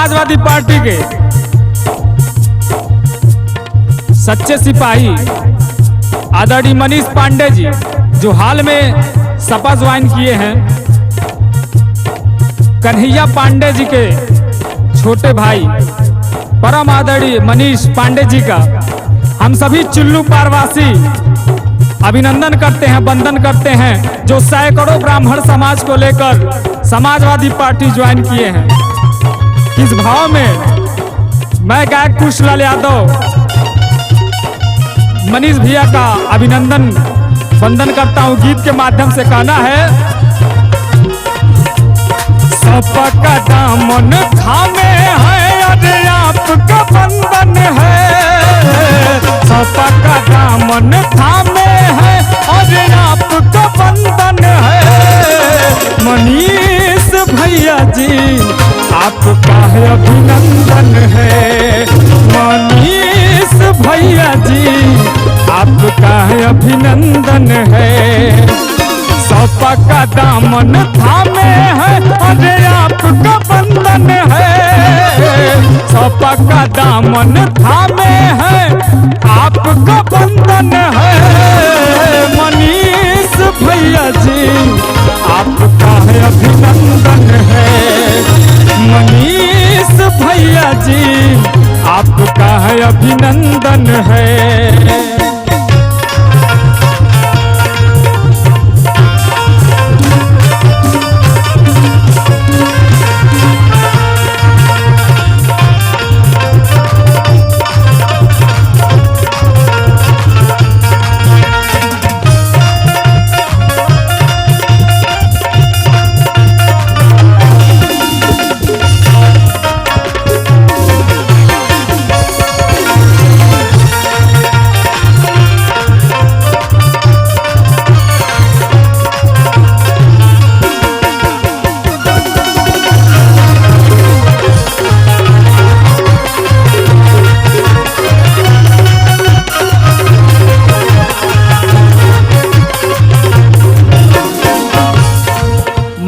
समाजवादी पार्टी के सच्चे सिपाही आदरणीय मनीष पांडे जी, जो हाल में सपा ज्वाइन किए हैं, कन्हैया पांडे जी के छोटे भाई परम आदरणीय मनीष पांडे जी का हम सभी चुल्लू पारवासी अभिनंदन करते हैं, वंदन करते हैं, जो सैकड़ों ब्राह्मण समाज को लेकर समाजवादी पार्टी ज्वाइन किए हैं। इस भाव में मैं गायक कुशलाल यादव मनीष भैया का अभिनंदन वंदन करता हूँ। गीत के माध्यम से कहना है, सपा का दामन थामे है अरे आपका बंधन है, सपा का दामन थामे है अरे आपका बंधन है। मनीष भैया जी आपका है अभिनंदन है, मनीष भैया जी आपका है अभिनंदन है। सपा का दामन थामे है अरे आपका बंधन है, सपा का दामन थामे है आपका बंधन है। मनीष भैया जी आपका है अभिनंदन है, मनीष भैया जी आपका है अभिनंदन है।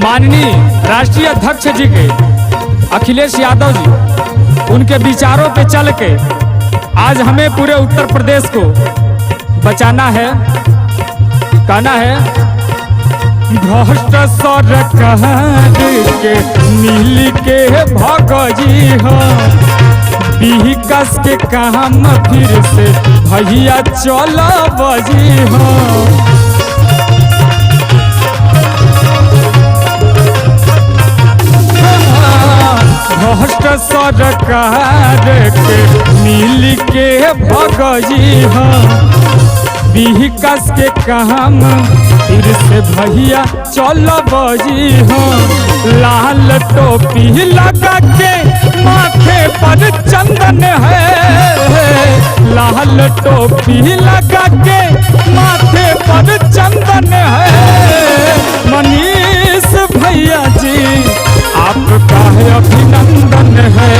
माननीय राष्ट्रीय अध्यक्ष जी के अखिलेश यादव जी, उनके विचारों पे चल के आज हमें पूरे उत्तर प्रदेश को बचाना है। कहना है, भ्रष्ट सरकार के मिल के भगजी हो, विकास के काम फिर से भैया चल बजी हो। भ्रष्ट सरकार के मिल के भगजी हो, विकास के काम फिर से भैया चल बजी हो। लाल टोपी लगा के माथे पर चंदन है, लाल टोपी लगा के माथे पर चंदन है। मनीष भैया जी आपका है अभिनंदन है,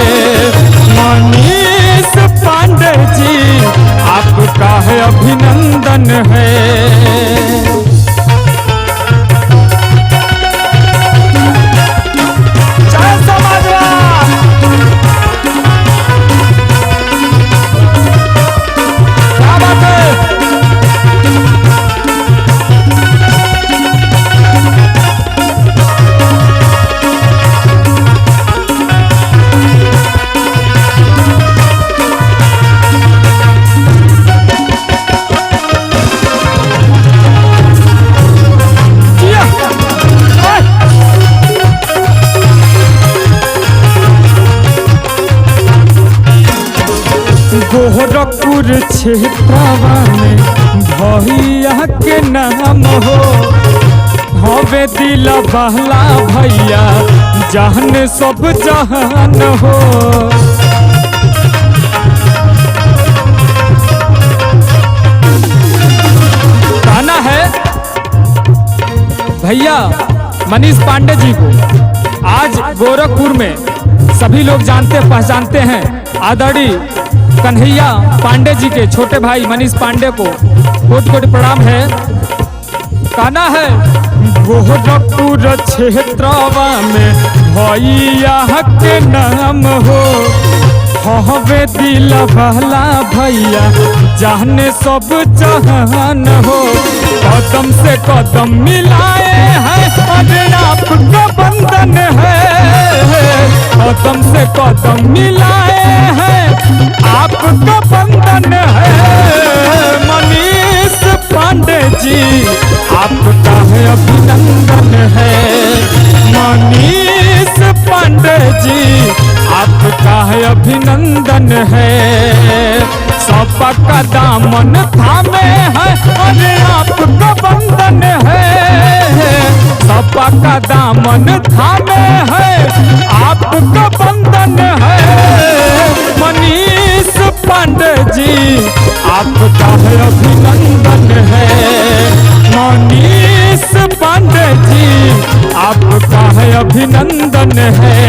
मनीष पांडे जी आपका है अभिनंदन है। जय समाजवाद, क्या बात है। गोरखपुर क्षेत्रवा में भैया के नाम हो, हवे दिल बहला भैया जहन सब जहान हो। कहना है भैया मनीष पांडे जी को आज गोरखपुर में सभी लोग जानते पहचानते हैं। आदरणीय कन्हैया पांडे जी के छोटे भाई मनीष पांडे को कोटि कोटि प्रणाम है। कहना है गोरखपुर क्षेत्रवा में भैया के नाम हो हवे दिल वाला भैया जाने सब जहान हो। कदम से कदम मिलाए हैं अरे आपका बंधन है, कदम से कदम मिलाए हैं आपका बंधन है। मनीष पांडे जी आपका है अभिनंदन है, मनीष पांडे जी आपका है अभिनंदन है। सबका दामन थामे है अरे आपका बंधन है, सबका दामन थामे है आपका बंधन है। मनीष पांडे जी आपका है अभिनंदन है, मनीष पांडे जी आपका है अभिनंदन है।